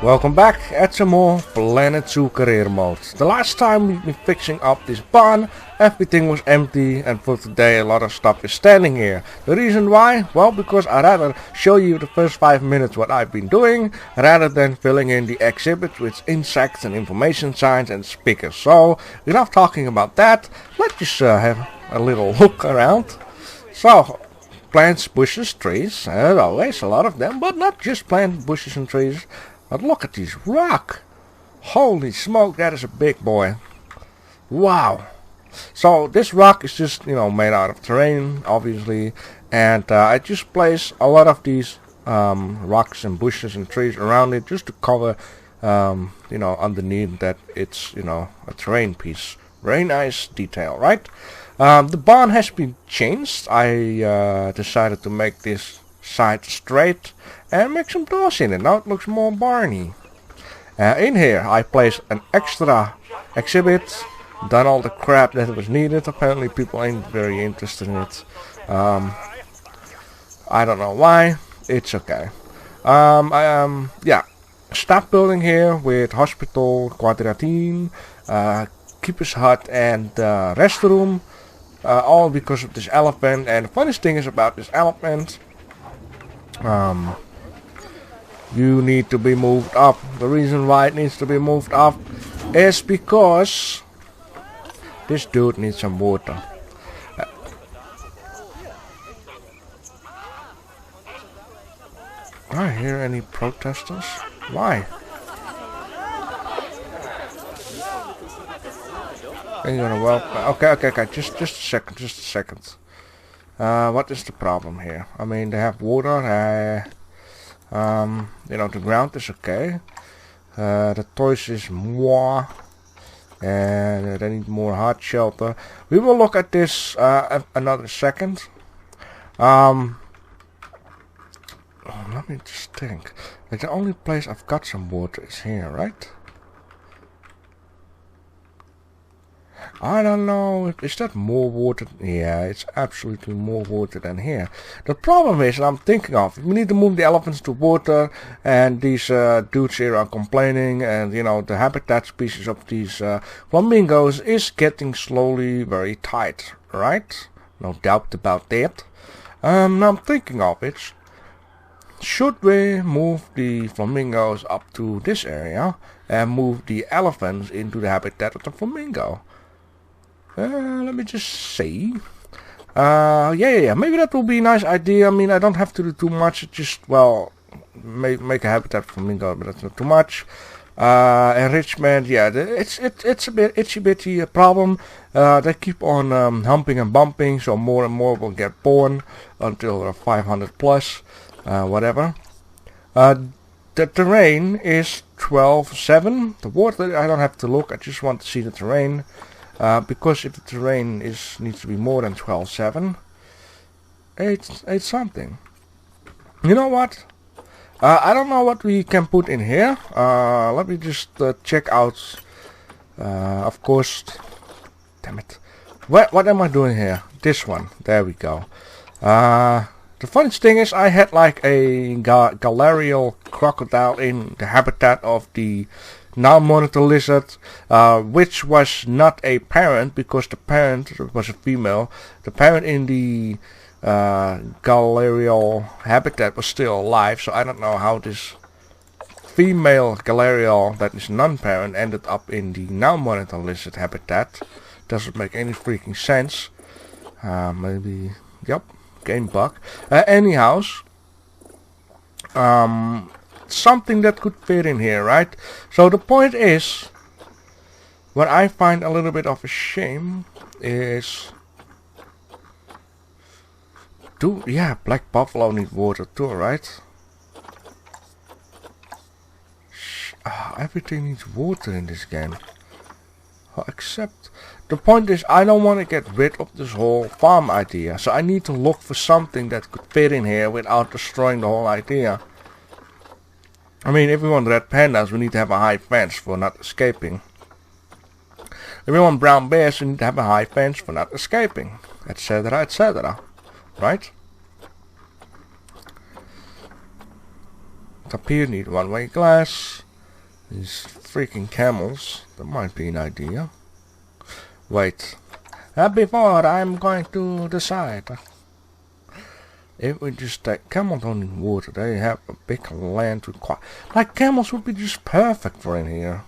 Welcome back at some more Planetzoo career mode. The last time we've been fixing up this barn, everything was empty, and for today a lot of stuff is standing here. The reason why? Well, because I'd rather show you the first 5 minutes what I've been doing, rather than filling in the exhibits with insects and information signs and speakers. So, enough talking about that, let's just have a little look around. So, plants, bushes, trees, as always, a lot of them, but not just plants, bushes and trees. But look at this rock. Holy smoke, that is a big boy. Wow. So this rock is just, made out of terrain, obviously. And I just place a lot of these rocks and bushes and trees around it just to cover, underneath that it's, a terrain piece. Very nice detail, right? The barn has been changed. I decided to make this side straight and make some doors in it. Now it looks more barny. In here I placed an extra exhibit, done all the crap that was needed. Apparently people ain't very interested in it. I don't know why. It's okay. Start building here with hospital, quadratine, keeper's hut and restroom. All because of this elephant. And the funniest thing is about this elephant, you need to be moved up. The reason why it needs to be moved up is because this dude needs some water. I hear any protesters? Why? Are you gonna okay, just a second. What is the problem here? I mean, they have water, the ground is okay. The toys is more, and they need more hard shelter. We will look at this another second. Let me just think. Like, the only place I've got some water is here, right? I don't know, is that more water? Yeah, it's absolutely more water than here. The problem is, I'm thinking of, we need to move the elephants to water, and these dudes here are complaining, and the habitat species of these flamingos is getting slowly very tight, right? No doubt about that. Now I'm thinking of it. Should we move the flamingos up to this area, and move the elephants into the habitat of the flamingo? Let me just see. Maybe that will be a nice idea. I mean, I don't have to do too much. Just, make a habitat for flamingo, but that's not too much. Enrichment, yeah, it's a bit itchy-bitty problem. They keep on humping and bumping, so more and more will get born until 500 plus, whatever. The terrain is 12.7. The water, I don't have to look. I just want to see the terrain. Because if the terrain needs to be more than 12.7, it's something. You know what? I don't know what we can put in here. Let me just check out. Of course, damn it. What am I doing here? This one. There we go. The funniest thing is I had like a galarial crocodile in the habitat of the now monitor lizard, which was not a parent because the parent was a female. The parent in the galarial habitat was still alive, so I don't know how this female galarial that is non-parent ended up in the now monitor lizard habitat. Doesn't make any freaking sense. Maybe, yep, game bug. Anyhow, something that could fit in here, right? So the point is, what I find a little bit of a shame is, black buffalo need water too, right? Everything needs water in this game. Except, the point is, I don't want to get rid of this whole farm idea. So I need to look for something that could fit in here without destroying the whole idea. I mean, if we want red pandas, we need to have a high fence for not escaping. If we want brown bears, we need to have a high fence for not escaping, etc., etc. Right? Up here, need one-way glass. These freaking camels. That might be an idea. Wait. Before I'm going to decide. If we just take camels don't need water, they have a big land required. Like camels would be just perfect for in here.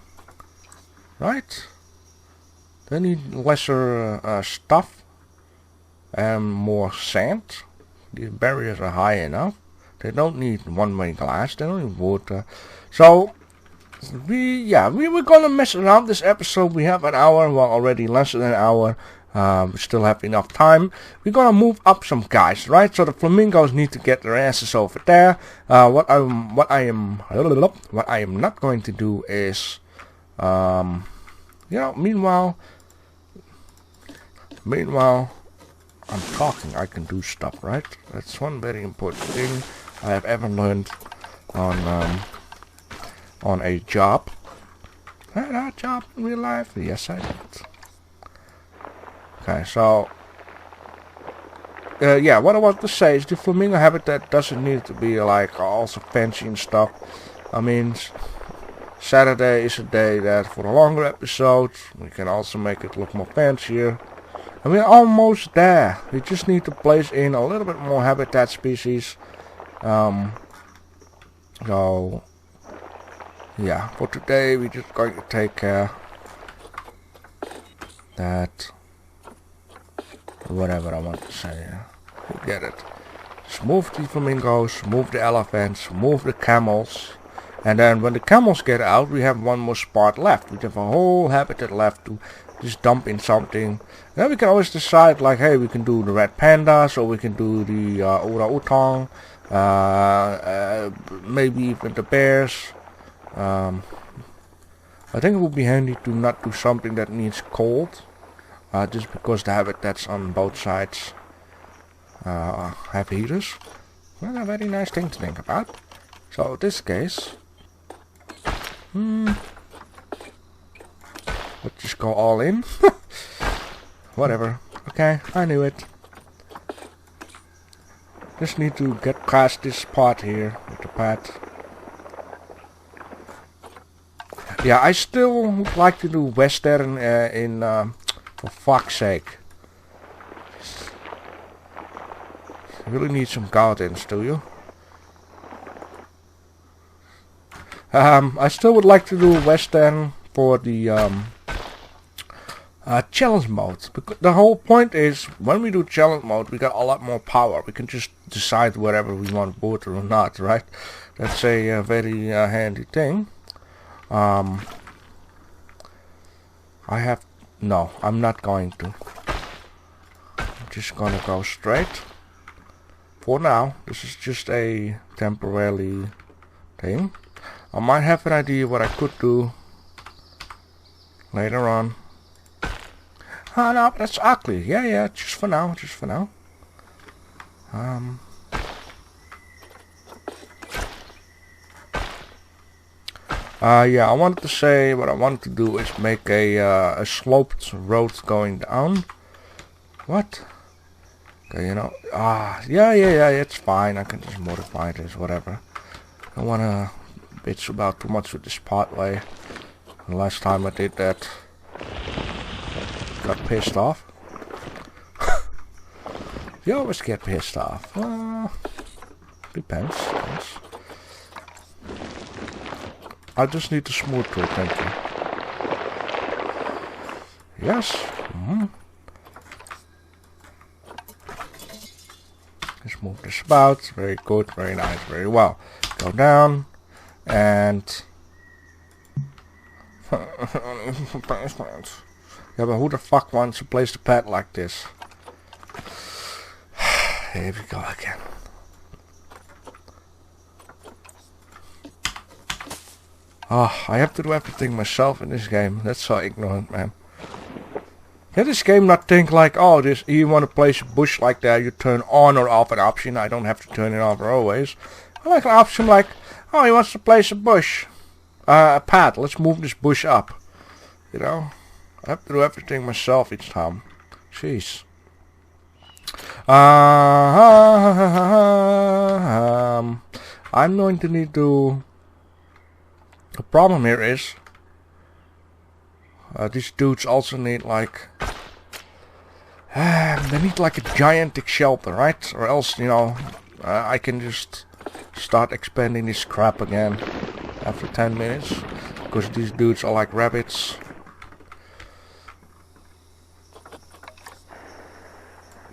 Right? They need lesser stuff and more sand. The barriers are high enough. They don't need one-way glass. They don't need water. So we're gonna mess around this episode. We have an hour. Well, already less than an hour. We still have enough time. We're gonna move up some guys, right? So the flamingos need to get their asses over there. What I am not going to do is, meanwhile, I'm talking. I can do stuff, right? That's one very important thing I have ever learned on a job. A job in real life? Yes, I did. Okay, so what I want to say is the flamingo habitat doesn't need to be like also fancy and stuff. I mean, Saturday is a day that for a longer episode we can also make it look more fancier. And we're almost there. We just need to place in a little bit more habitat species. So yeah, for today we're just going to take care that. Whatever I want to say, you get it. Just move the flamingos, move the elephants, move the camels, and then when the camels get out, we have one more spot left. We have a whole habitat left to just dump in something. Then we can always decide, like, hey, we can do the red pandas, or we can do the orang-utang, maybe even the bears. I think it would be handy to not do something that needs cold. Just because the habitats on both sides have heaters. Well, a very nice thing to think about. So in this case, let's just go all in. Whatever. Okay, I knew it. Just need to get past this part here with the pad. Yeah, I still would like to do Western for fuck's sake. You really need some gardens, do you? I still would like to do Western for the challenge mode. Because the whole point is, when we do challenge mode, we got a lot more power. We can just decide whether we want water or not, right? That's a very handy thing. No, I'm not going to. I'm just gonna go straight. For now, this is just a temporary thing. I might have an idea what I could do later on. Oh no, that's ugly. Yeah, just for now, yeah, I wanted to say what I wanted to do is make a sloped road going down. What? Okay, yeah, it's fine. I can just modify this, whatever. I don't wanna bitch about too much with this pathway. The last time I did that, got pissed off. You always get pissed off. Depends. I just need to smooth through, thank you. Yes. Let's move this about. Very good, very nice, very well. Go down and yeah, but who the fuck wants to place the pad like this? Here we go again. Oh, I have to do everything myself in this game. That's so ignorant, man. Yeah, this game not think like, oh, you want to place a bush like that, you turn on or off an option. I don't have to turn it off always. I like an option like, oh, he wants to place a bush. A pad, let's move this bush up. You know? I have to do everything myself each time. Jeez. I'm going to need to The problem here is these dudes also need like they need like a gigantic shelter, right? Or else, you know, I can just start expanding this crap again after 10 minutes, because these dudes are like rabbits.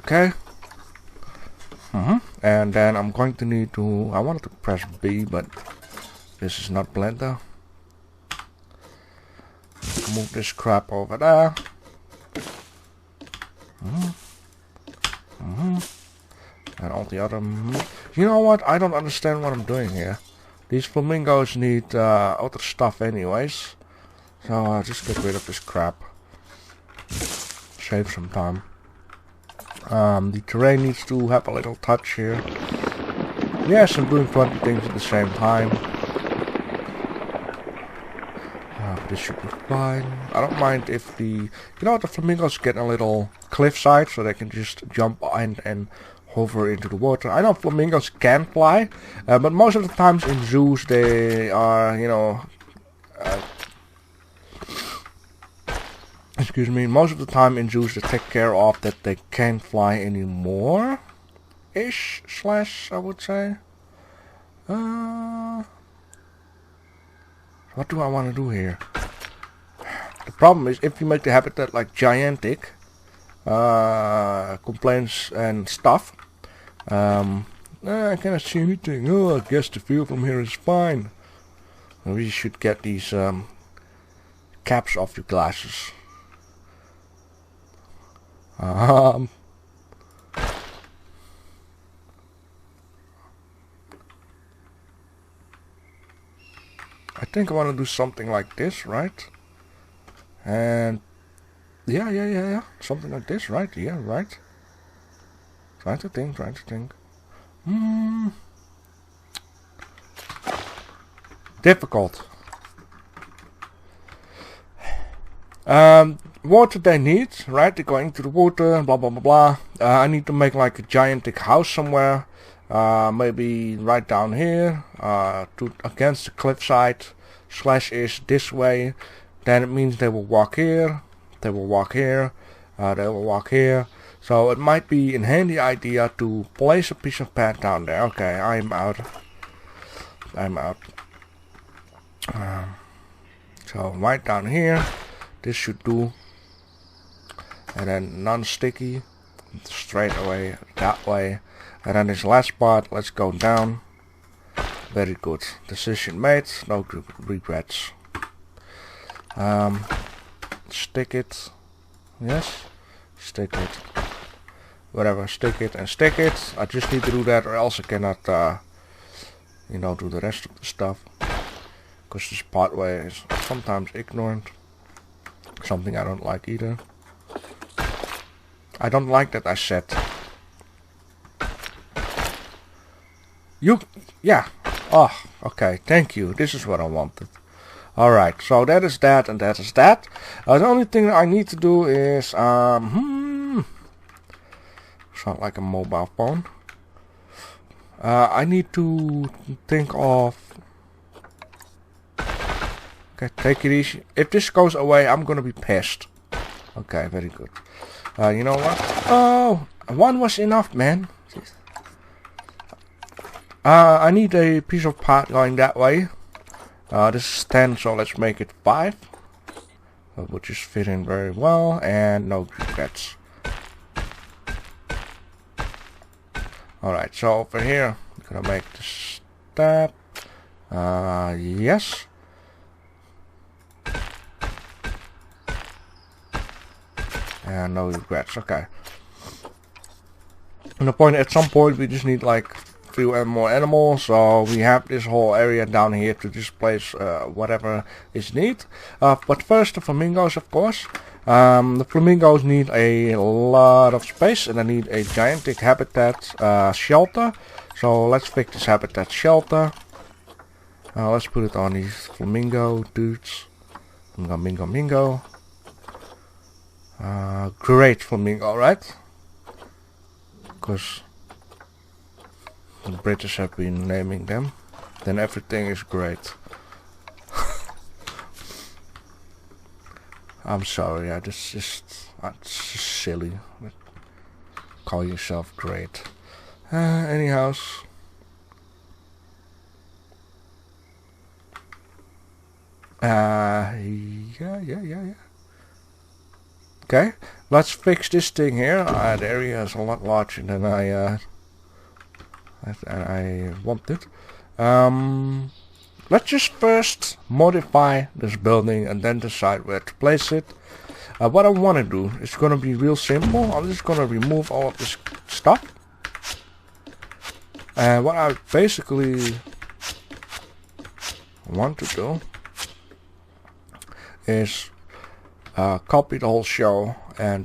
Okay. And then I'm going to need to, I wanted to press B, but this is not Blender. Move this crap over there. And all the other... You know what? I don't understand what I'm doing here. These flamingos need other stuff anyways. So I'll just get rid of this crap. Save some time. The terrain needs to have a little touch here. Yes, I'm doing 20 things at the same time. This should be fine. I don't mind if the... You know what, the flamingos get a little cliffside so they can just jump and hover into the water. I know flamingos can fly, but most of the times in zoos they are, you know... excuse me, most of the time in zoos they take care of that they can't fly anymore. Ish, slash, I would say. What do I want to do here? The problem is, if you make the habitat like gigantic, complaints and stuff, I cannot see anything. Oh, I guess the view from here is fine. We should get these caps off your glasses. I think I want to do something like this, right? And yeah, something like this, right? Yeah, right. Trying to think. Difficult. Water they need, right? They're going to the water, blah blah blah blah. I need to make like a gigantic house somewhere. Maybe right down here, against the cliffside. Slash is this way. Then it means they will walk here. They will walk here. They will walk here. So it might be a handy idea to place a piece of path down there. Okay, I'm out. So right down here, this should do. And then non-sticky, straight away that way. And then this last part, let's go down. Very good. Decision made, no regrets. Stick it. Yes? Stick it. Whatever, stick it and stick it. I just need to do that or else I cannot, you know, do the rest of the stuff. Because this pathway is sometimes ignorant. Something I don't like either. I don't like that I said. Yeah. Oh, okay, thank you. This is what I wanted. Alright, so that is that and that is that. The only thing that I need to do is, sound like a mobile phone. I need to think of... Okay, take it easy. If this goes away, I'm gonna be pissed. Okay, very good. You know what? Oh, one was enough, man. I need a piece of path going that way. This is 10, so let's make it 5. That would just fit in very well, and no regrets. Alright, so over here, I'm gonna make this step. Yes. And no regrets, okay. And the point, at some point we just need like few more animals, so we have this whole area down here to just place whatever is needed. But first the flamingos, of course. The flamingos need a lot of space and they need a gigantic habitat shelter. So let's fix this habitat shelter. Let's put it on these flamingo dudes. Mingo. Great flamingo, right? Because the British have been naming them. Then everything is great. I'm sorry, this just silly. Call yourself great. Anyhow. Yeah. Okay, let's fix this thing here. The area is a lot larger than I wanted. Let's just first modify this building and then decide where to place it. What I want to do is going to be real simple. I'm just going to remove all of this stuff. And what I basically want to do is copy the whole show and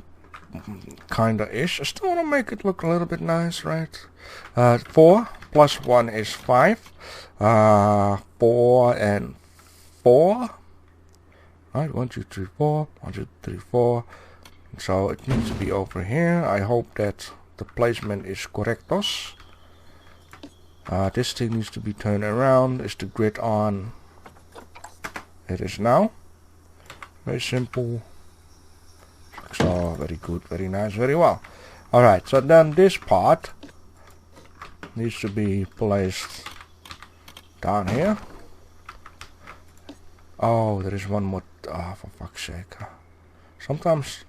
kinda-ish. I still want to make it look a little bit nice, right? 4 plus 1 is 5. 4 and 4. Right, 1, 2, 3, 4. 1, 2, 3, 4. So it needs to be over here. I hope that the placement is correctos. This thing needs to be turned around. Is the grid on? It is now. Very simple. So very good, very nice, very well. Alright, so then this part needs to be placed down here. Oh, there is one more. Oh, for fuck's sake. Sometimes,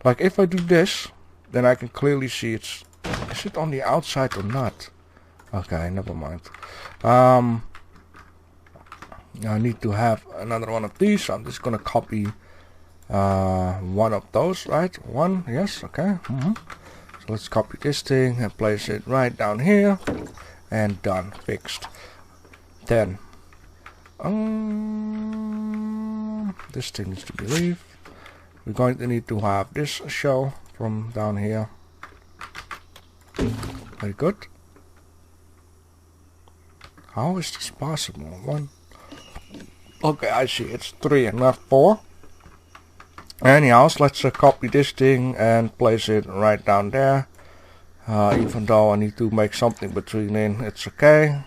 like if I do this, then I can clearly see it's. Is it on the outside or not? Okay, never mind. I need to have another one of these. So I'm just gonna copy one of those, right? One, yes, okay. So let's copy this thing and place it right down here, and done, fixed. Then this thing needs to be leave. We're going to need to have this show from down here. Very good. How is this possible? 1. Okay, I see. It's 3 and not 4. Anyhow, let's copy this thing and place it right down there. Even though I need to make something between in, it's okay.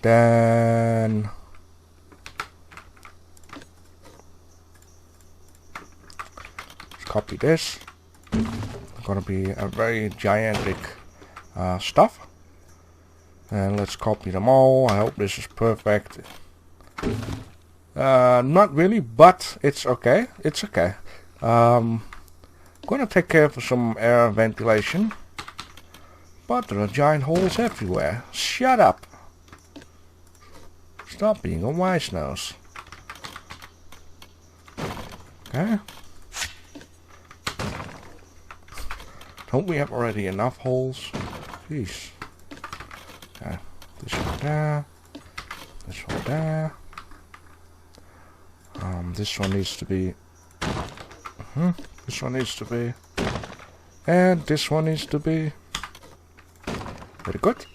Then let's copy this. It's gonna be a very gigantic stuff. And let's copy them all. I hope this is perfect. Not really, but it's okay. It's okay. Gonna take care of some air ventilation. But there are giant holes everywhere. Shut up. Stop being a wise nose. Okay. Don't we have already enough holes? Jeez. Okay. This one there. This one there. This one needs to be. This one needs to be. And this one needs to be. Very good.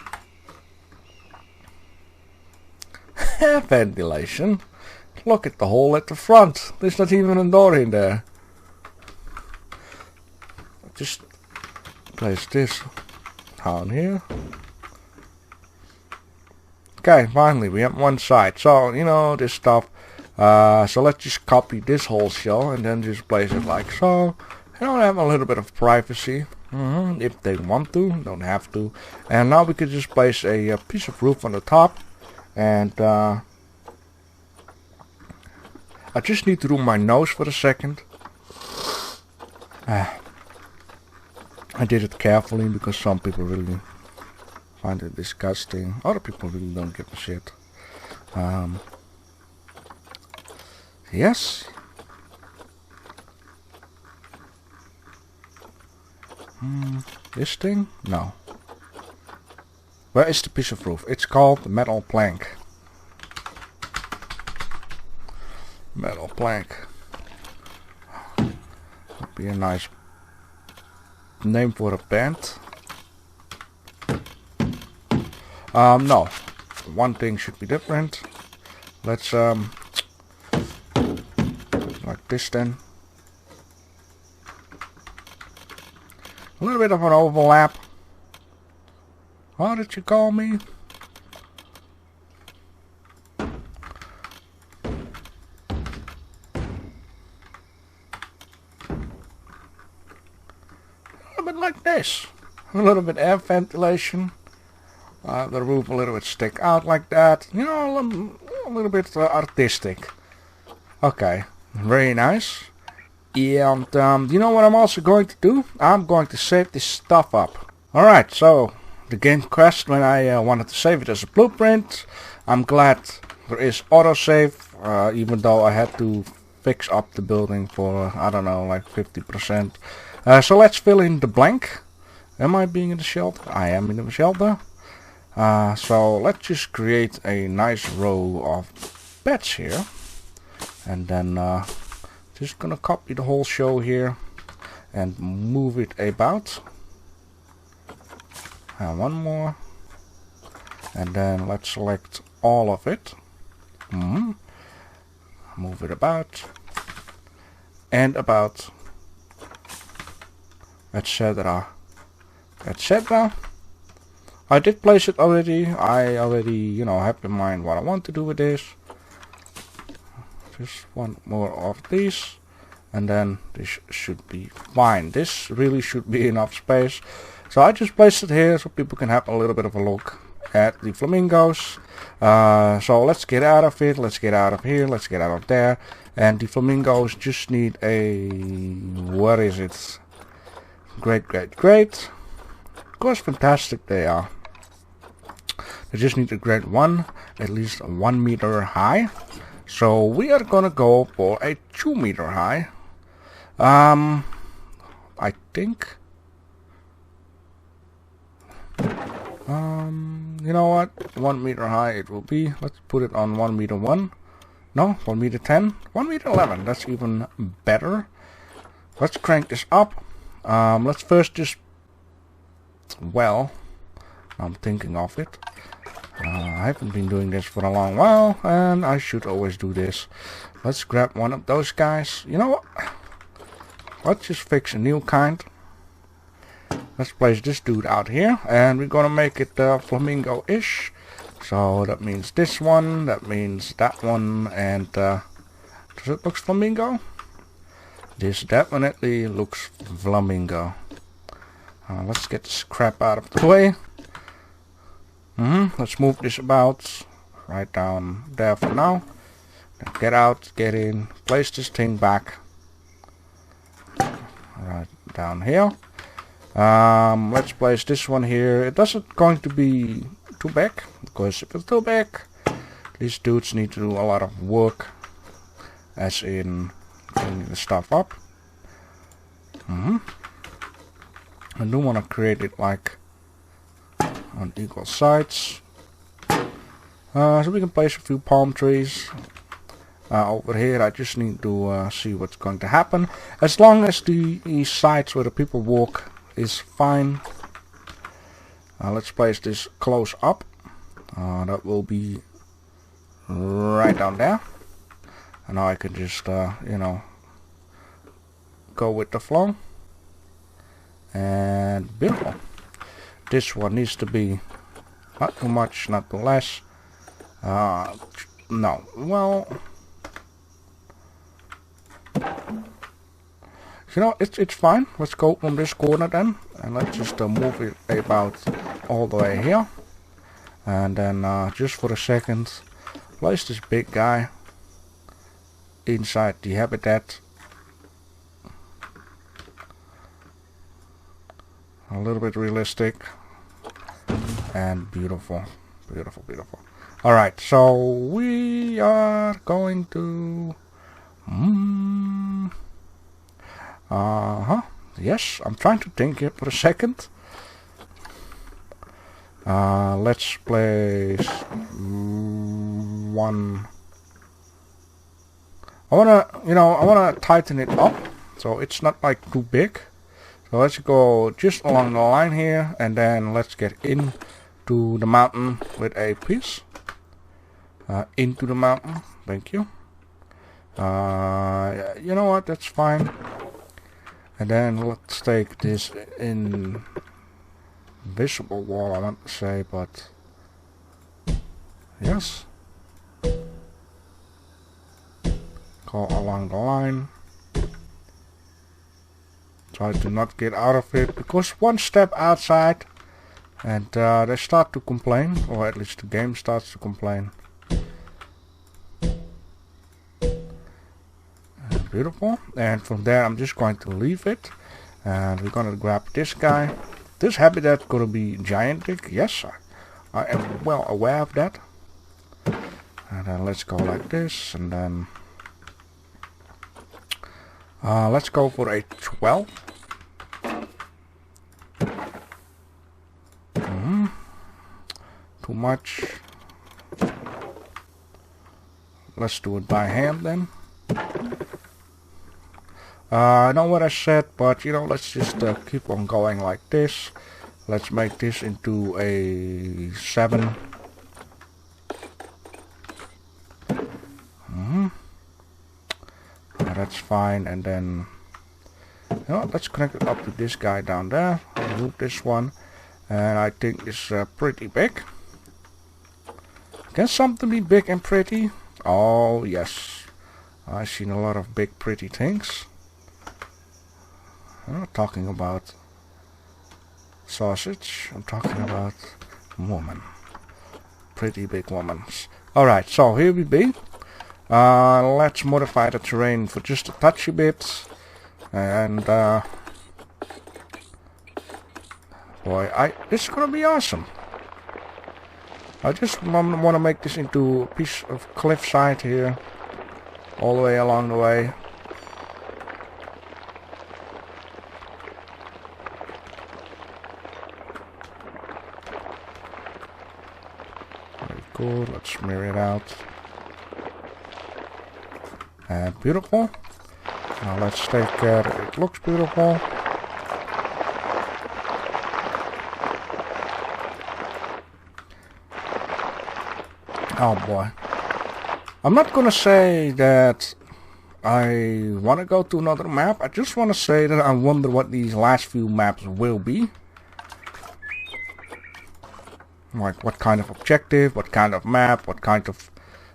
Ventilation. Look at the hole at the front. There's not even a door in there. Just place this down here. Okay, finally we have one side. So, you know, this stuff. So let's just copy this whole shell and then just place it like so. You know, have a little bit of privacy. If they want to, don't have to. And now we can just place a piece of roof on the top. And I just need to do my nose for a second. I did it carefully because some people really find it disgusting. Other people really don't give a shit. Yes. This thing? No. Where is the piece of roof? It's called the metal plank. Metal plank. Would be a nice name for a band. No. One thing should be different. Let's like this then. A little bit of an overlap. What did you call me? A bit like this. A little bit air ventilation. The roof a little bit stick out like that. You know, a little bit artistic. Okay, very nice. And you know what I'm also going to do? I'm going to save this stuff up. Alright, so the game crashed when I wanted to save it as a blueprint. I'm glad there is autosave, even though I had to fix up the building for, I don't know, like 50%. So let's fill in the blank. Am I being in the shelter? I am in the shelter. So let's just create a nice row of beds here. And then just gonna copy the whole show here and move it about. And one more. And then let's select all of it. Move it about. And about. Etc. Etc. I did place it already. I already, you know, have in mind what I want to do with this. Just one more of these. And then this should be fine. This really should be enough space. So I just placed it here so people can have a little bit of a look at the flamingos. So let's get out of it. Let's get out of here. Let's get out of there. And the flamingos just need a... What is it? Great. Of course, fantastic they are. They just need a grade 1, at least 1 meter high. So we are gonna go for a 2 meter high. I think. You know what? 1 meter high it will be. Let's put it on 1 meter 1. No, 1 meter 10. 1 meter 11. That's even better. Let's crank this up. Let's first just... Well, I'm thinking of it. I haven't been doing this for a long while, and I should always do this. Let's grab one of those guys. You know what? Let's just fix a new kind. Let's place this dude out here, and we're gonna make it flamingo-ish. So that means this one, that means that one, and does it look flamingo? This definitely looks flamingo. Let's get this crap out of the way. Let's move this about right down there for now. Get out, get in, place this thing back right down here. Let's place this one here. It doesn't going to be too big, because if it's too big, these dudes need to do a lot of work, as in cleaning the stuff up. I do want to create it like on equal sides, so we can place a few palm trees over here. I just need to see what's going to happen. As long as the sides where the people walk is fine. Let's place this close up. That will be right down there. And now I can just, you know, go with the flow. And beautiful. This one needs to be not too much, not too less. No, well, you know, it's fine. Let's go from this corner then, and let's just move it about all the way here. And then just for a second, place this big guy inside the habitat. A little bit realistic and beautiful. Alright, so we are going to yes, I'm trying to think here for a second. Let's place one. I wanna tighten it up so it's not like too big. So let's go just along the line here, and then let's get into the mountain with a piece. Into the mountain, thank you. You know what, that's fine. And then let's take this in visible wall, I want to say, but yes. Go along the line. Try to not get out of it, because one step outside and they start to complain, or at least the game starts to complain. Beautiful. And from there I'm just going to leave it, and we're gonna grab this guy. This habitat gonna be gigantic. Yes, I am well aware of that. And then let's go like this, and then let's go for a 12. Too much. Let's do it by hand then. I know what I said, but you know, let's just keep on going like this. Let's make this into a 7. That's fine, and then you know, let's connect it up to this guy down there. I'll move this one, and I think it's pretty big. Can something be big and pretty? Oh yes, I've seen a lot of big pretty things. I'm not talking about sausage, I'm talking about woman. Pretty big woman. Alright, so here we be. Let's modify the terrain for just a touchy bit. And boy, this is gonna be awesome. I just want to make this into a piece of cliffside here, all the way along the way. Very cool. Let's smear it out. And beautiful. Now let's take care that it looks beautiful. Oh boy. I'm not gonna say that I want to go to another map. I just want to say that I wonder what these last few maps will be. Like what kind of objective, what kind of map, what kind of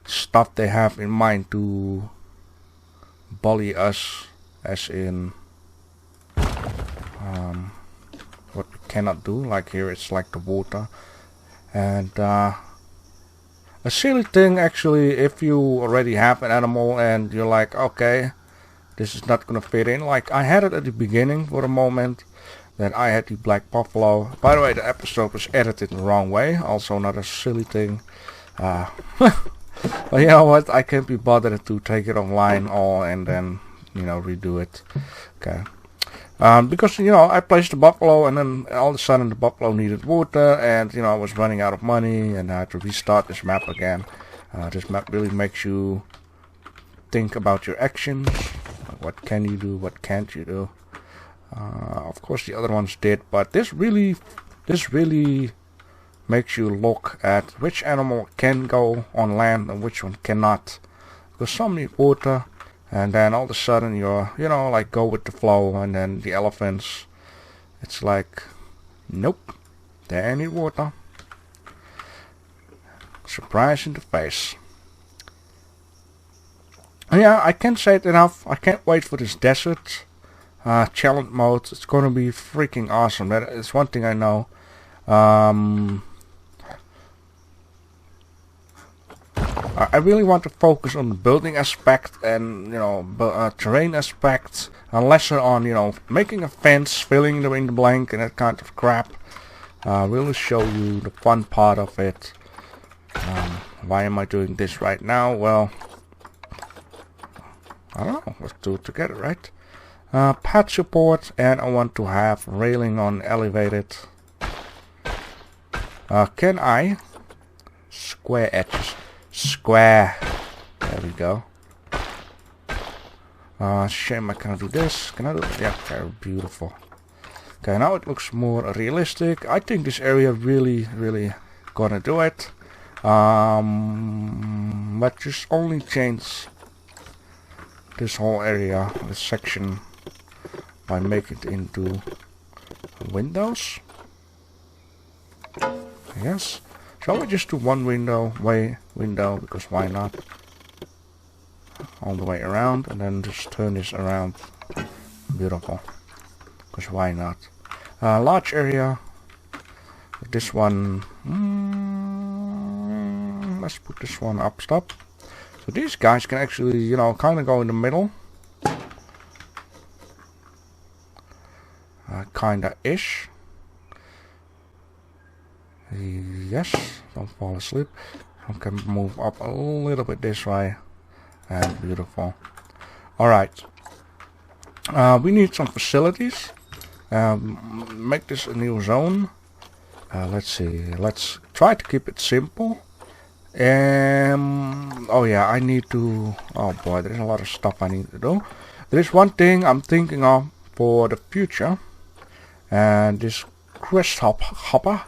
stuff they have in mind to bully us, as in what we cannot do. Like here it's like the water. And a silly thing actually, if you already have an animal and you're like, okay, this is not gonna fit in. Like I had it at the beginning for a moment, that I had the black buffalo. By the way, the episode was edited the wrong way, also another silly thing. But you know what, I can't be bothered to take it online all and then, you know, redo it. Okay. Because, you know, I placed the buffalo and then all of a sudden the buffalo needed water, and, you know, I was running out of money and I had to restart this map again. This map really makes you think about your actions. What can you do, what can't you do. Of course the other ones did, but this really makes you look at which animal can go on land and which one cannot. Because some need water, and then all of a sudden you're, you know, like go with the flow, and then the elephants, it's like, nope, they need water. Surprise in the face. And yeah, I can't say it enough, I can't wait for this desert challenge mode. It's gonna be freaking awesome. That is one thing I know. I really want to focus on the building aspect and, you know, terrain aspect, and lesser on, you know, making a fence, filling in the blank and that kind of crap. Really show you the fun part of it. Why am I doing this right now? Well, I don't know, let's do it together, right? Pad support, and I want to have railing on elevated. Can I? Square edges. Square. There we go. Shame I cannot do this. Can I do it? Yeah, very beautiful. Okay, now it looks more realistic. I think this area really gonna do it. But just only change this whole area, this section, by making it into windows. Yes. Shall we just do one window, because why not? All the way around, and then just turn this around. Beautiful. Because why not? Large area. This one. Let's put this one up top. So these guys can actually, you know, kind of go in the middle. Kinda ish. Yes, don't fall asleep. I can move up a little bit this way. And beautiful. Alright. We need some facilities. Make this a new zone. Let's see. Let's try to keep it simple. Oh yeah, I need to... Oh boy, there's a lot of stuff I need to do. There is one thing I'm thinking of for the future. And this quest hopper.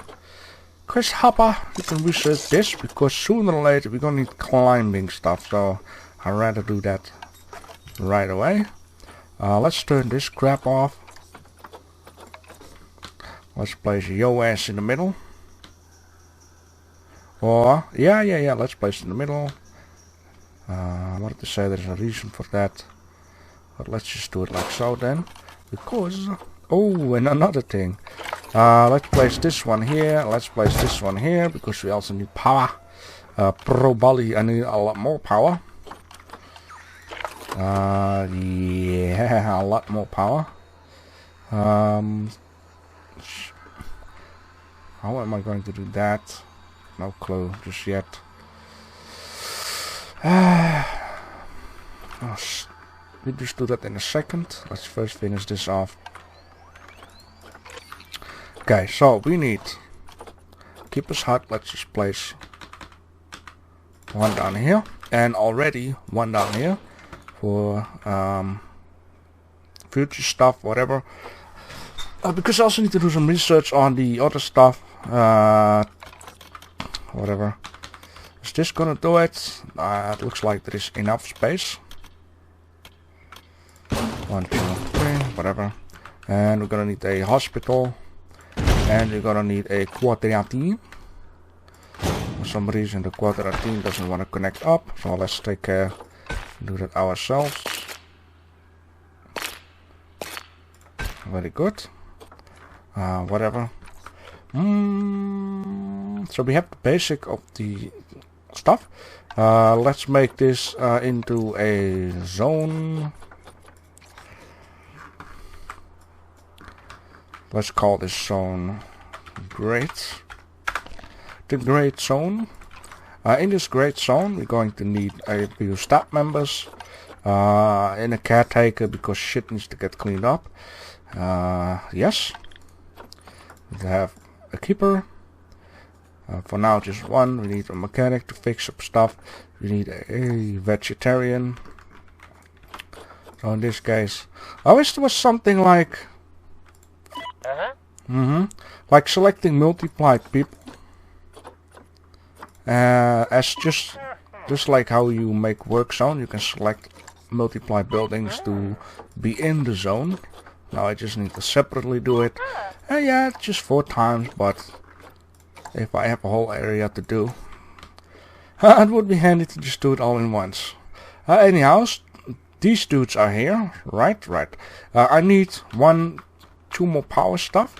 Quest hopper, you can research this because sooner or later we're gonna need climbing stuff. So I'd rather do that right away. Let's turn this crap off. Let's place your ass in the middle. Or, yeah, let's place it in the middle. I wanted to say there's a reason for that. But let's just do it like so then. Because, oh, and another thing. Let's place this one here. Let's place this one here because we also need power. Probably I need a lot more power. Yeah, a lot more power. How am I going to do that? No clue just yet. We'll just do that in a second. Let's first finish this off. Okay, so we need keeper's hut. Let's just place one down here and already one down here for future stuff, whatever. Because I also need to do some research on the other stuff. Whatever. Is this gonna do it? It looks like there is enough space. 1, 2, 3, whatever. And we're gonna need a hospital. And we're gonna need a quadratine. For some reason the quadratine doesn't want to connect up. So let's take care and do that ourselves. Very good. Whatever. So we have the basic of the stuff. Let's make this into a zone. Let's call this zone Great. The Great Zone. In this Great Zone we're going to need a few staff members. And a caretaker because shit needs to get cleaned up. Yes. We have a keeper. For now just one. We need a mechanic to fix up stuff. We need a vegetarian. So in this case, I wish there was something like like selecting multiplied people. As just like how you make work zone, you can select multiply buildings to be in the zone. Now I just need to separately do it. Yeah, just 4 times, but if I have a whole area to do, it would be handy to just do it all in once. Anyhow, these dudes are here, right? I need 2 more power stuff.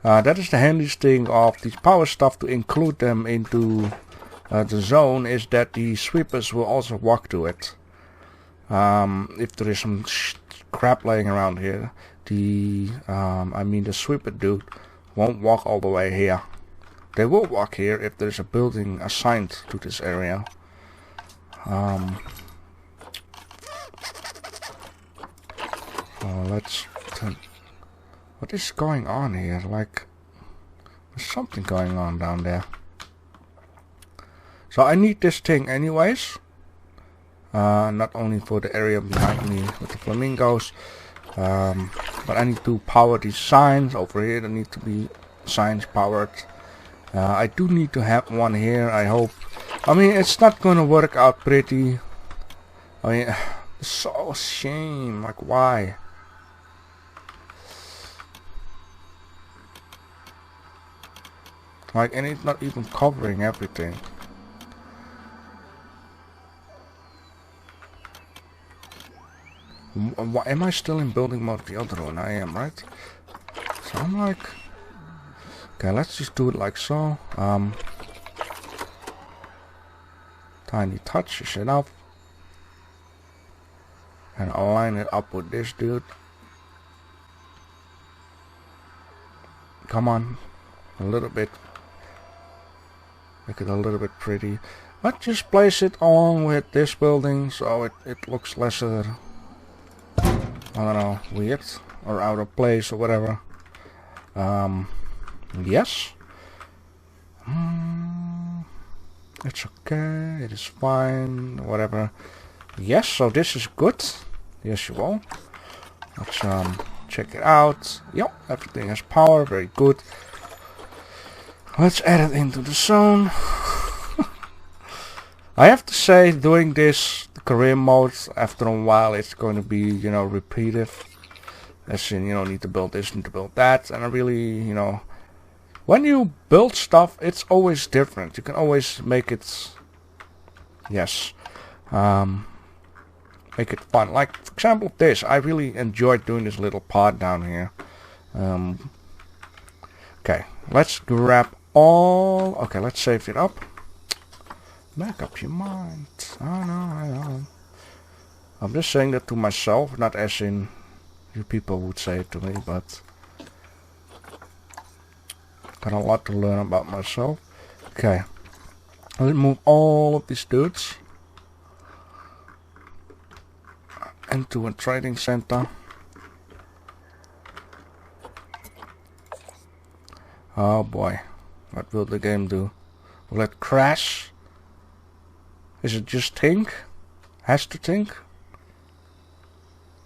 That is the handiest thing of these power stuff, to include them into the zone, is that the sweepers will also walk to it. If there is some crap laying around here, the sweeper dude won't walk all the way here. They will walk here if there's a building assigned to this area. Let's turn. What is going on here? Like, there's something going on down there. So I need this thing anyways. Not only for the area behind me with the flamingos, but I need to power these signs over here. They need to be signs powered. I do need to have one here, I hope. I mean, it's not gonna work out pretty. I mean, it's so a shame. Like, why? Like, and it's not even covering everything. Am I still in building mode? The other one, I am, right? So I'm like, okay, let's just do it like so. Tiny touch is enough. And align it up with this dude. Come on, a little bit. Make it a little bit pretty. But just place it along with this building so it looks lesser, I don't know, weird or out of place or whatever. Yes. It's okay, it is fine, whatever. Yes, so this is good. Yes, you will. Let's check it out. Yep, everything has power, very good. Let's add it into the zone. I have to say, doing this, the career mode, after a while it's going to be, you know, repetitive. As in, you know, need to build this, need to build that, and I really, you know, when you build stuff, it's always different. You can always make it, yes, make it fun. Like, for example, this. I really enjoyed doing this little pod down here. Okay, let's grab all. Okay, let's save it up. Make up your mind. I know. I'm just saying that to myself, not as in you people would say it to me, but got a lot to learn about myself. Okay, let's move all of these dudes into a trading center. Oh boy, what will the game do? Will it crash? Is it just think? Has to think?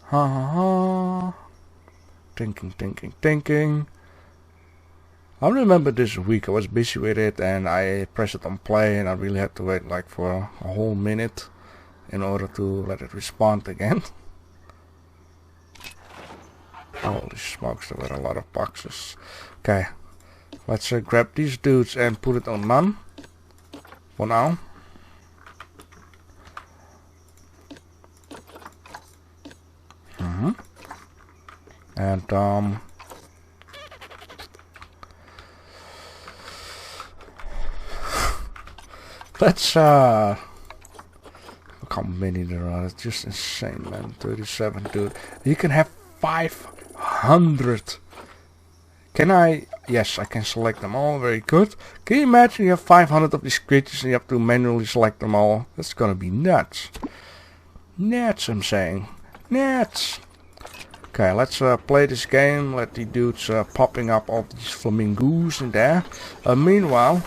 Ha ha ha. Thinking. I remember this week I was busy with it and I pressed it on play and I really had to wait like for a whole minute in order to let it respond again. Holy smokes, there were a lot of boxes. Okay, let's grab these dudes and put it on none for now. And let's look how many there are. It's just insane, man. 37, dude. You can have 500. Can I? Yes, I can select them all. Very good. Can you imagine you have 500 of these creatures and you have to manually select them all? That's gonna be nuts. Nuts, I'm saying. Nuts. Okay, let's play this game. Let the dudes popping up all these flamingos in there. Meanwhile,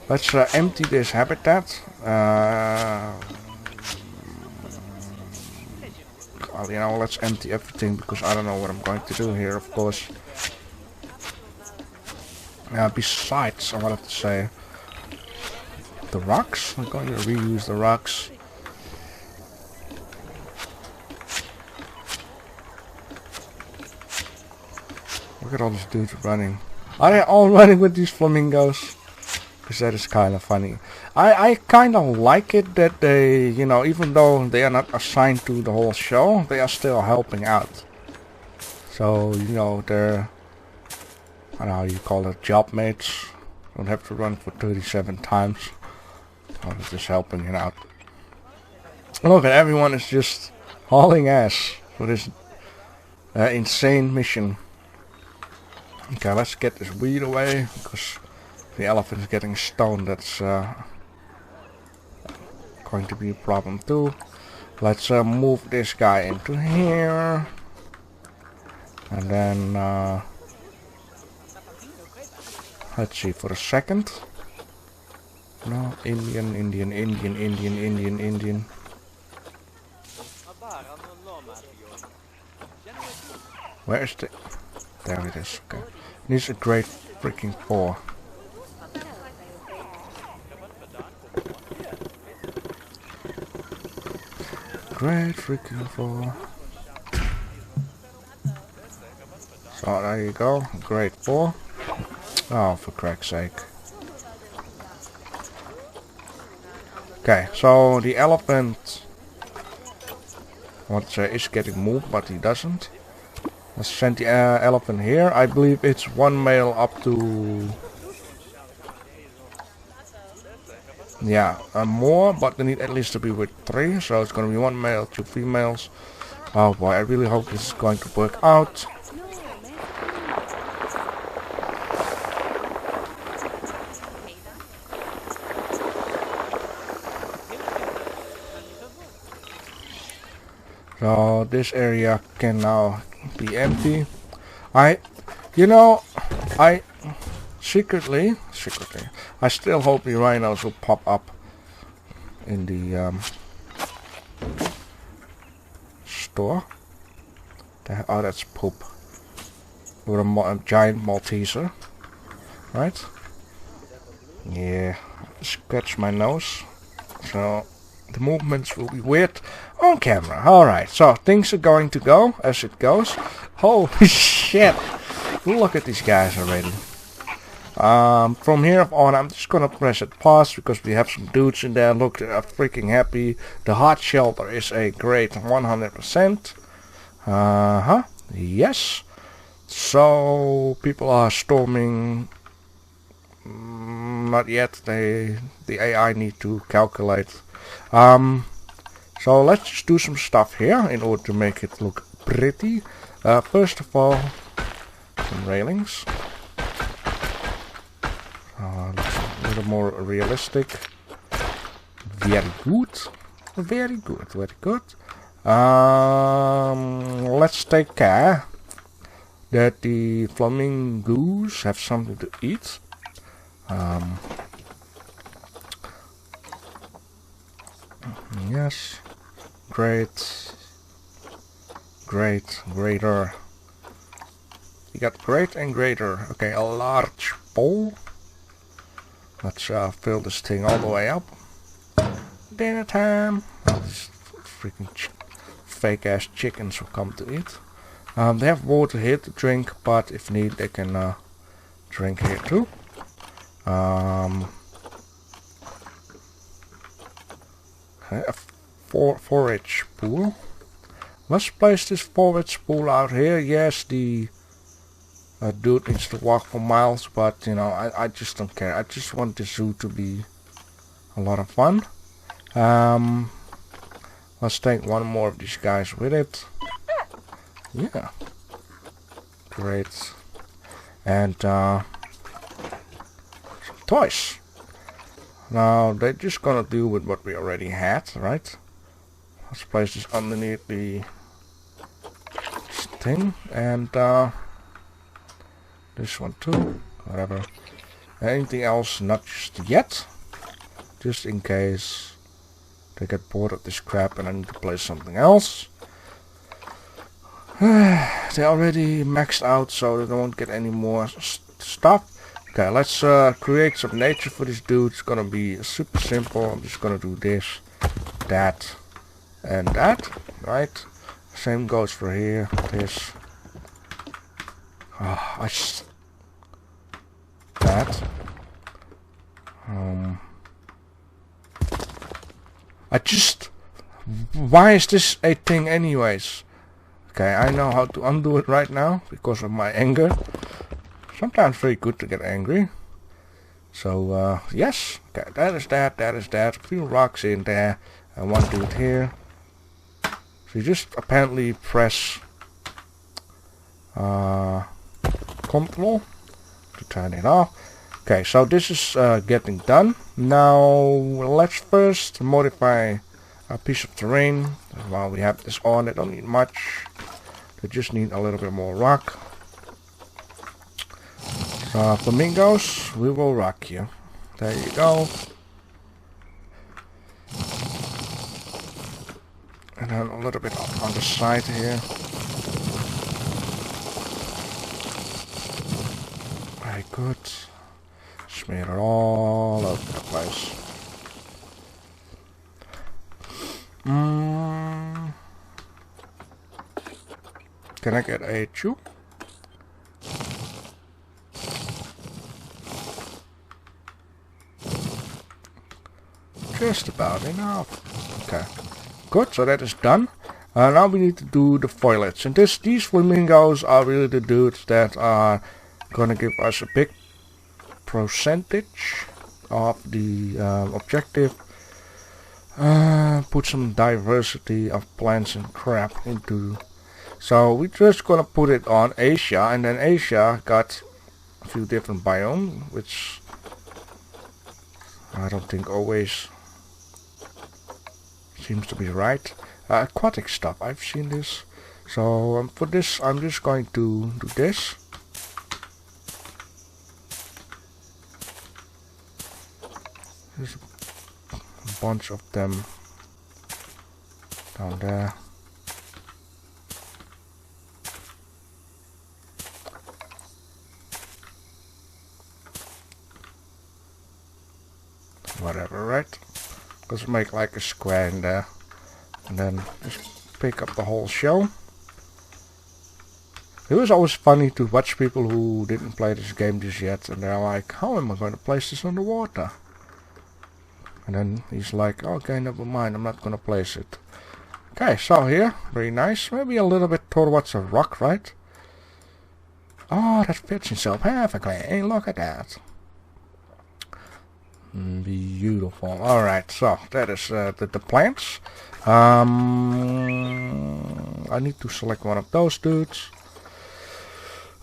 let's empty this habitat. Well, you know, let's empty everything because I don't know what I'm going to do here, of course. Besides, I wanted to say the rocks. I'm going to reuse the rocks. Look at all these dudes running. Are they all running with these flamingos? Because that is kind of funny. I kind of like it that they, you know, even though they are not assigned to the whole show, they are still helping out. So, you know, they're, I don't know how you call it, job mates. Don't have to run for 37 times. So they're just helping it out. Look, and everyone is just hauling ass for this insane mission. Okay, let's get this weed away, because the elephant is getting stoned. That's going to be a problem too. Let's move this guy into here. And then, let's see for a second. No, Indian. Where is the... There it is, okay. Needs a great freaking 4. Great freaking 4. So there you go, grade 4. Oh, for crack's sake. Okay, so the elephant, I want to say, is getting moved, but he doesn't. Let's send the elephant here. I believe it's one male up to... Yeah, more, but they need at least to be with 3, so it's going to be 1 male, 2 females. Oh boy, I really hope this is going to work out. So this area can now be empty. Secretly, I still hope the rhinos will pop up in the store. Oh, that's poop. With a giant Malteser, right? Yeah, scratch my nose. So the movements will be weird on camera. Alright, so things are going to go as it goes. Holy shit! Look at these guys already. From here on, I'm just gonna press it pause because we have some dudes in there. Look, they're freaking happy. The hot shelter is a great 100%. Yes. So people are storming. Not yet. The AI need to calculate. So let's just do some stuff here in order to make it look pretty. First of all, some railings. A little more realistic. Very good. Very good. Very good. Let's take care that the flamingos have something to eat. Yes. Great. Great. Greater. You got great and greater. Okay, a large bowl. Let's fill this thing all the way up. Dinner time. Oh, these freaking fake ass chickens will come to eat. They have water here to drink, but if need they can drink here too. Okay, a forage pool. Let's place this forage pool out here. Yes, the dude needs to walk for miles, but you know, I just don't care. I just want the zoo to be a lot of fun. Let's take one more of these guys with it. Yeah. Great. And some toys. Now they're just gonna deal with what we already had, right? Let's place this underneath the thing, and this one too, whatever. Anything else? Not just yet. Just in case they get bored of this crap and I need to play something else. They already maxed out, so they don't get any more stuff. Okay, let's create some nature for this dude. It's gonna be super simple. I'm just gonna do this, that, and that, right? Same goes for here, this. That. Why is this a thing anyways? Okay, I know how to undo it right now because of my anger. Sometimes very good to get angry. So, yes. Okay, that is that, that is that. A few rocks in there. And one dude here. So you just apparently press Control to turn it off. Okay, so this is getting done. Now let's first modify a piece of terrain. While we have this on, they don't need much. They just need a little bit more rock. So flamingos, we will rock you. There you go. And then a little bit on the side here. Very good. Smear it all over the place. Can I get a chew? just about enough. Okay, good, so that is done. Now we need to do the foliage, and these flamingos are really the dudes that are gonna give us a big percentage of the objective. Put some diversity of plants and crap into. So we're just gonna put it on Asia, and then Asia got a few different biomes, which I don't think always seems to be right. Aquatic stuff, I've seen this. So for this, I'm just going to do this. There's a bunch of them down there. Whatever, right? Let's make like a square in there, and then just pick up the whole show. It was always funny to watch people who didn't play this game just yet, and they're like, how am I going to place this underwater? And then he's like, okay, never mind, I'm not going to place it. Okay, so here, very nice. Maybe a little bit towards a rock, right? Oh, that fits in so perfectly. Hey, look at that. Beautiful. Alright, so that is the plants. I need to select one of those dudes.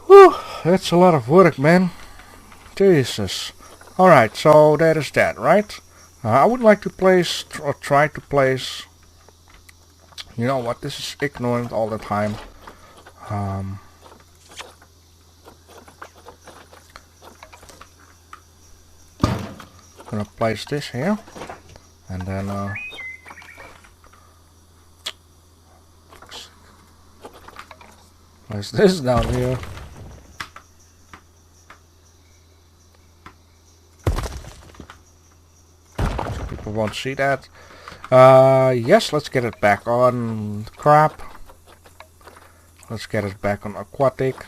Whew, that's a lot of work, man. Jesus. Alright, so that is that, right? I would like to place, or try to place, you know what, this is ignorant all the time. Gonna place this here, and then place this down here. So people won't see that. Yes, let's get it back on crab. Let's get it back on aquatic.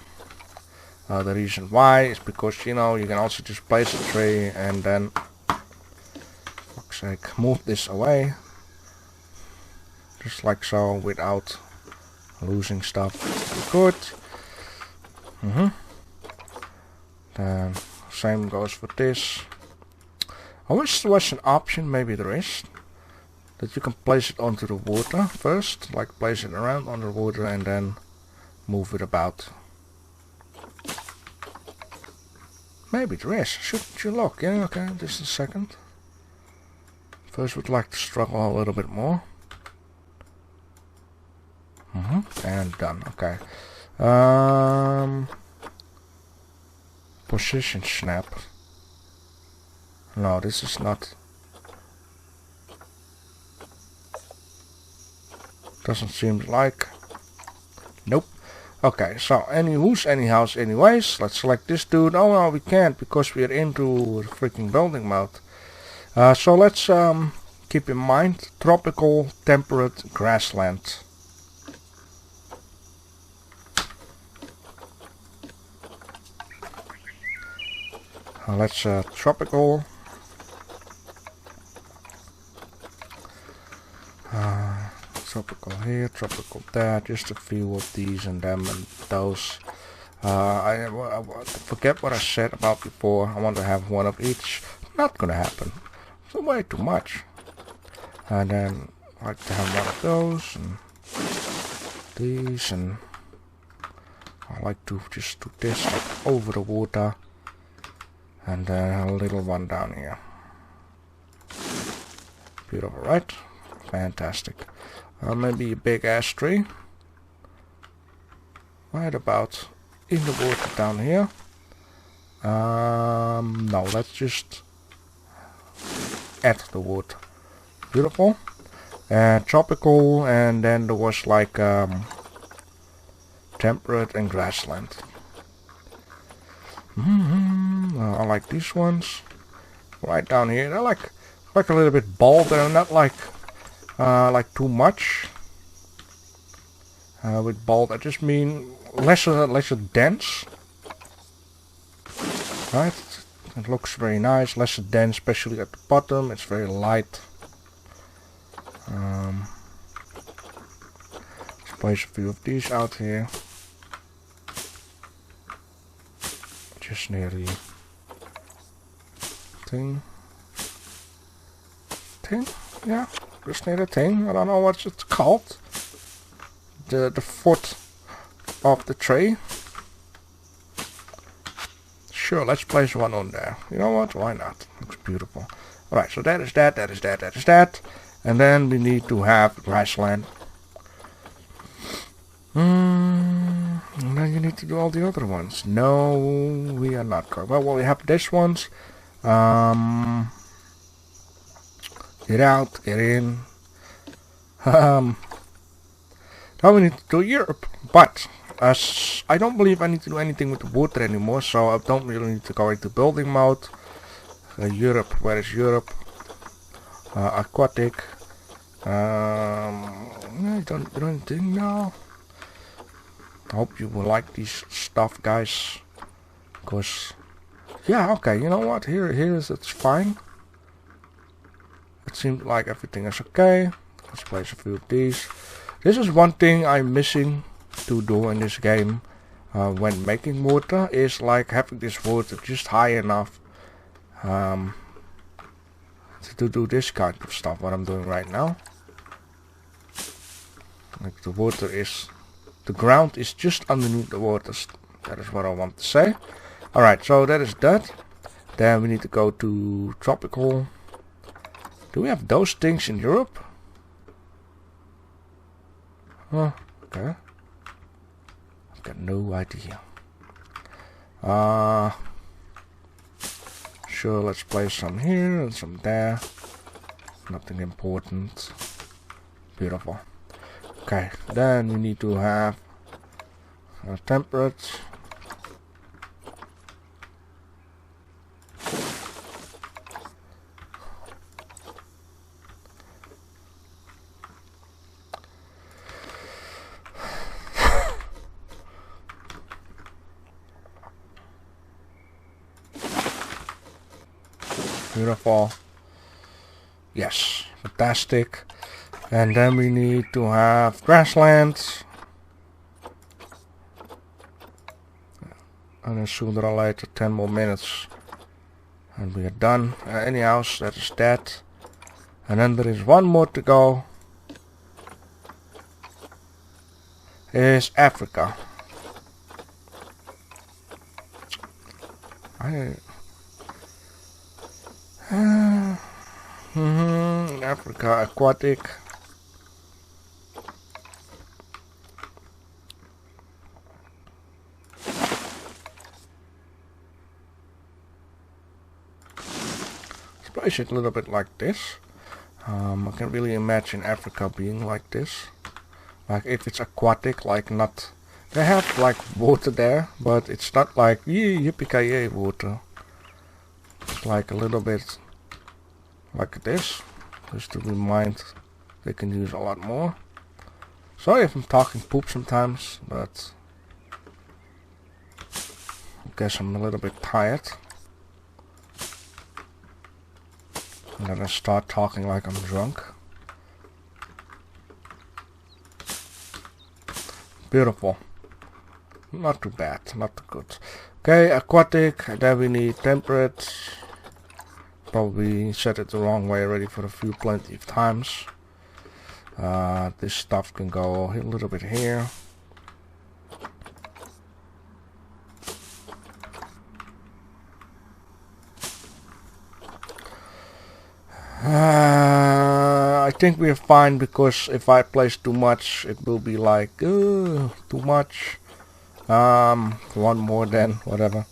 The reason why is because, you know, you can also just place a tree and then move this away, just like so, without losing stuff. Good. Then same goes for this. I wish there was an option, maybe there is, that you can place it onto the water first, like place it around underwater and then move it about. Maybe there is. Should you look? Yeah, okay, just a second. First, would like to struggle a little bit more. And done. Okay. Position snap. No, this is not. Doesn't seem like. Nope. Okay, so anyhows, anyways, let's select this dude. Oh no, we can't because we are into freaking building mode. So let's keep in mind tropical temperate grassland. Let's tropical. Tropical here, tropical there, just a few of these and them and those. I forget what I said about before. I want to have one of each. Not gonna happen. It's way too much. And then I like to have one of those and these, and I like to just do this like over the water, and then a little one down here. Beautiful, right? Fantastic. Maybe a big ash tree. Right about in the water down here. No, let's just add the wood. Beautiful. Tropical, and then there was like temperate and grassland. I like these ones. Right down here. They're like a little bit bold. They're not like too much. With bold, I just mean lesser dense. Right? It looks very nice, lesser dense, especially at the bottom. It's very light. Let's place a few of these out here. Just near the thing. Yeah, just near the thing. I don't know what it's called. The foot of the tray. Sure, let's place one on there. You know what? Why not? Looks beautiful. Alright, so that is that, that is that, that is that. And then we need to have grassland. And then you need to do all the other ones. No, we are not going. Well, we have this ones. Get out, get in. Now we need to do Europe, but as I don't believe I need to do anything with the water anymore, so I don't really need to go into building mode. Europe, where is Europe? Aquatic. I don't do anything now. I hope you will like these stuff, guys. Because, yeah, okay, you know what? Here is it's fine. It seems like everything is okay. Let's place a few of these. This is one thing I'm missing to do in this game when making water, is like having this water just high enough to do this kind of stuff, what I'm doing right now. Like the water is, the ground is just underneath the water. That is what I want to say. Alright, so that is that. Then we need to go to tropical. Do we have those things in Europe? Oh, okay. I've got no idea. Sure, let's place some here and some there. Nothing important. Beautiful. Okay, then we need to have a temperate. Beautiful. Yes, fantastic. And then we need to have grasslands. And then sooner or later, 10 more minutes. And we are done. Anyhow, that is that. And then there is one more to go. Is Africa. Africa aquatic. Let's place it a little bit like this. I can really imagine Africa being like this. Like if it's aquatic, like not. They have like water there, but it's not like yippee-ki-yay water. It's like a little bit like this, just to remind they can use a lot more. Sorry if I'm talking poop sometimes, but I guess I'm a little bit tired. And then I start talking like I'm drunk. Beautiful. Not too bad, not too good. Okay, aquatic, and then we need temperate. Probably set it the wrong way already for plenty of times. This stuff can go a little bit here. I think we're fine, because if I place too much, it will be like too much. One more then, whatever.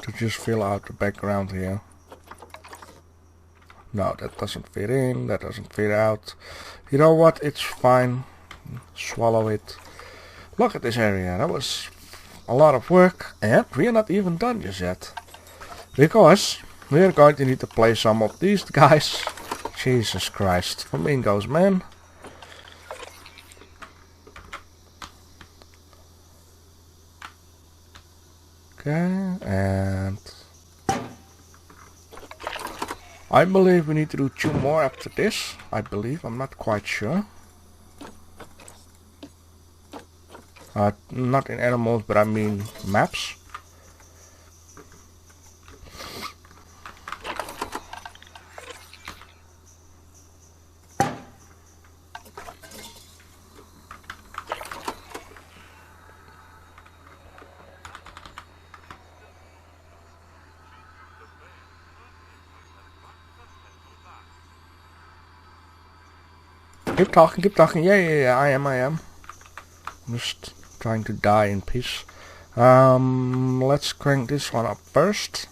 To just fill out the background here. No, that doesn't fit in, that doesn't fit out. You know what, it's fine. Swallow it. Look at this area, that was a lot of work, and we're not even done just yet. Because we're going to need to play some of these guys. Jesus Christ, flamingos, man. Okay, and I believe we need to do 2 more after this. I believe, I'm not quite sure. Not in animals, but I mean maps. Keep talking. Yeah, I am. I'm just trying to die in peace. Let's crank this one up first.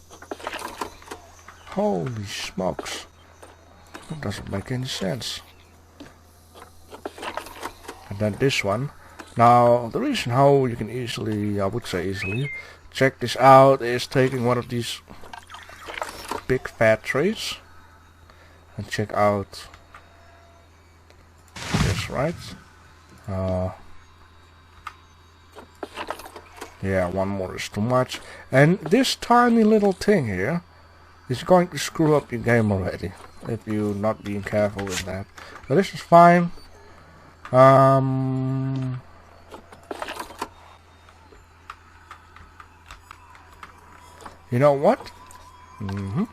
Holy smokes. That doesn't make any sense. And then this one. Now, the reason how you can easily, I would say easily, check this out is taking one of these big fat trays and check out this, right? Yeah, one more is too much. And this tiny little thing here is going to screw up your game already if you're not being careful with that. But this is fine. You know what? I'm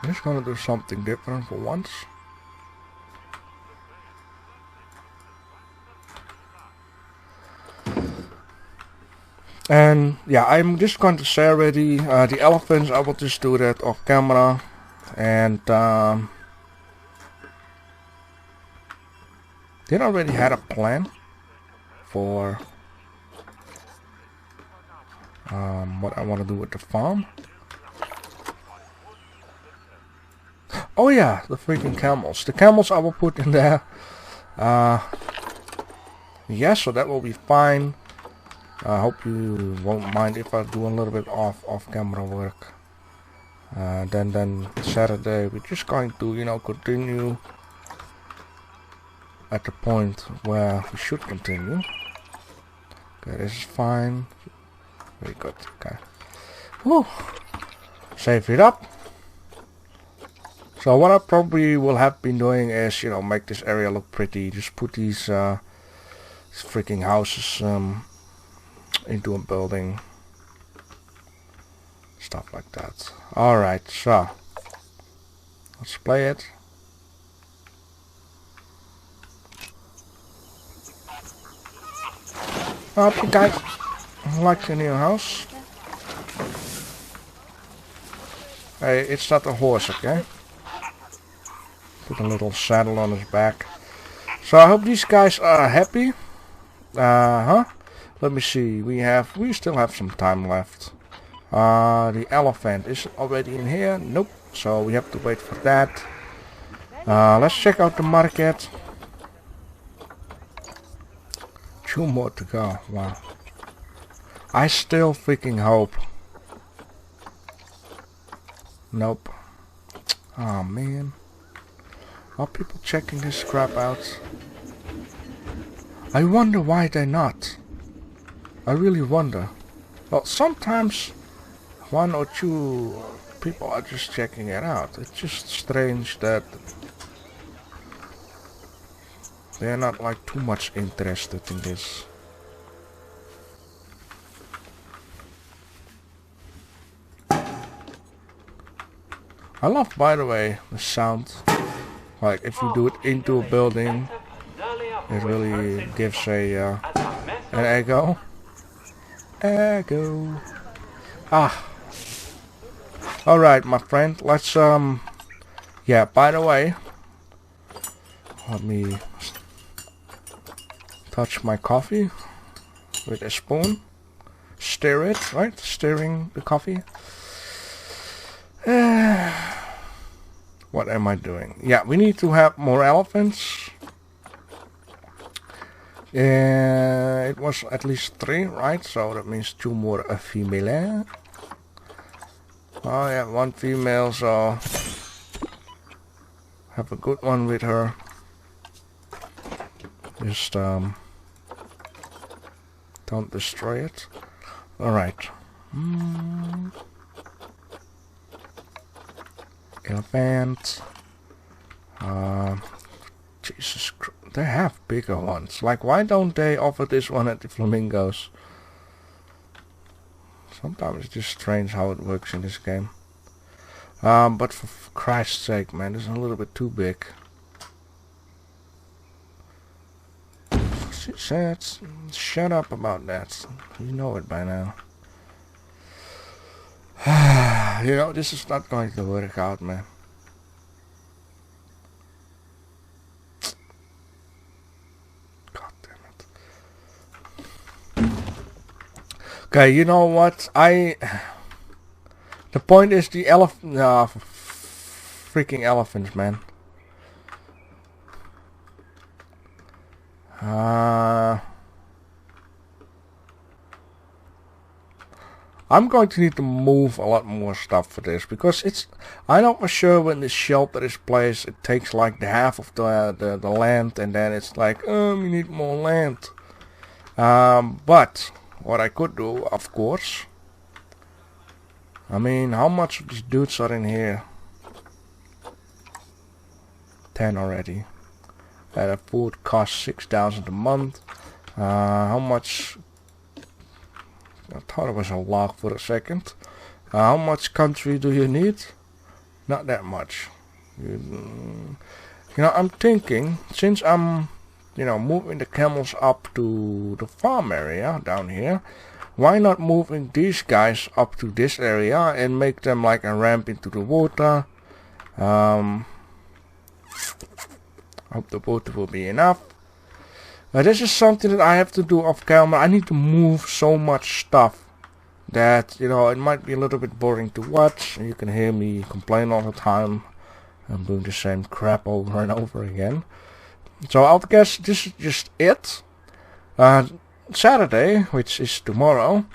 just gonna do something different for once. And yeah, I'm just going to say already, the elephants, I will just do that off camera. And did already had a plan for what I want to do with the farm. Oh yeah, the freaking camels. The camels I will put in there. Yeah, so that will be fine. I hope you won't mind if I do a little bit off camera work. Then Saturday we're just going to, you know, continue at the point where we should continue. Okay, this is fine. Very good. Okay. Whew. Save it up. So what I probably will have been doing is, you know, make this area look pretty. Just put these freaking houses into a building. Stuff like that. Alright, so let's play it. Hope you guys like the new house. Hey, it's not a horse, okay? Put a little saddle on his back. So I hope these guys are happy. Let me see. We still have some time left. The elephant is already in here. Nope. So we have to wait for that. Let's check out the market. 2 more to go. Wow. I still freaking hope. Nope. Oh man. Are people checking this crap out? I wonder why they're not. I really wonder. Well, sometimes 1 or 2 people are just checking it out. It's just strange that they're not like too much interested in this. I love, by the way, the sound. Like if you do it into a building, it really gives a an echo. Echo. Ah. Alright, my friend. Let's yeah, by the way, let me touch my coffee with a spoon. Stir it, right? Stirring the coffee. What am I doing? Yeah, we need to have more elephants. It was at least 3, right? So that means 2 more female. Oh yeah, 1 female, so have a good one with her. Just don't destroy it. Alright. Elephant. Jesus Christ. They have bigger ones. Like, why don't they offer this one at the Flamingos? Sometimes it's just strange how it works in this game. But for Christ's sake, man, this is a little bit too big. Shut up about that. You know it by now. You know, this is not going to work out, man. God damn it. Okay, you know what? The point is the freaking elephants, man. I'm going to need to move a lot more stuff for this, because I know for sure when this shelter is placed, it takes like the half of the land, and then it's like, we need more land. But what I could do, of course, I mean, how much of these dudes are in here? 10 already. And a food costs 6,000 a month. How much? I thought it was a log for a second. How much country do you need? Not that much. You know, I'm thinking, since I'm, you know, moving the camels up to the farm area down here, why not moving these guys up to this area and make them like a ramp into the water? Hope the water will be enough. This is something that I have to do off camera. I need to move so much stuff that, you know, it might be a little bit boring to watch. You can hear me complain all the time. I'm doing the same crap over and over again. So I guess this is just it. Saturday, which is tomorrow,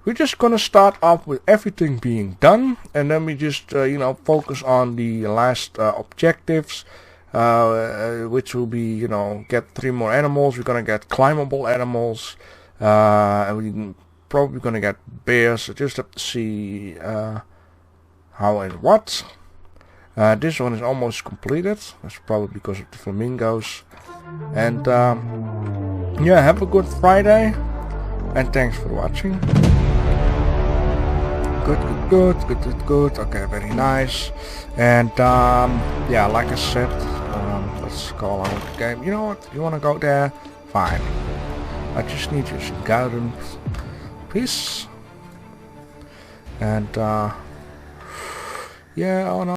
we're just gonna start off with everything being done, and then we just you know, focus on the last objectives, which will be, you know, get 3 more animals. We're gonna get climbable animals, and we're probably gonna get bears. So just have to see how and what. This one is almost completed. That's probably because of the flamingos. And yeah, have a good Friday, and thanks for watching. Good. Okay, very nice. And yeah, like I said, let's call out the game. You know what? You wanna go there? Fine. I just need you some guidance. Peace. And yeah, oh no.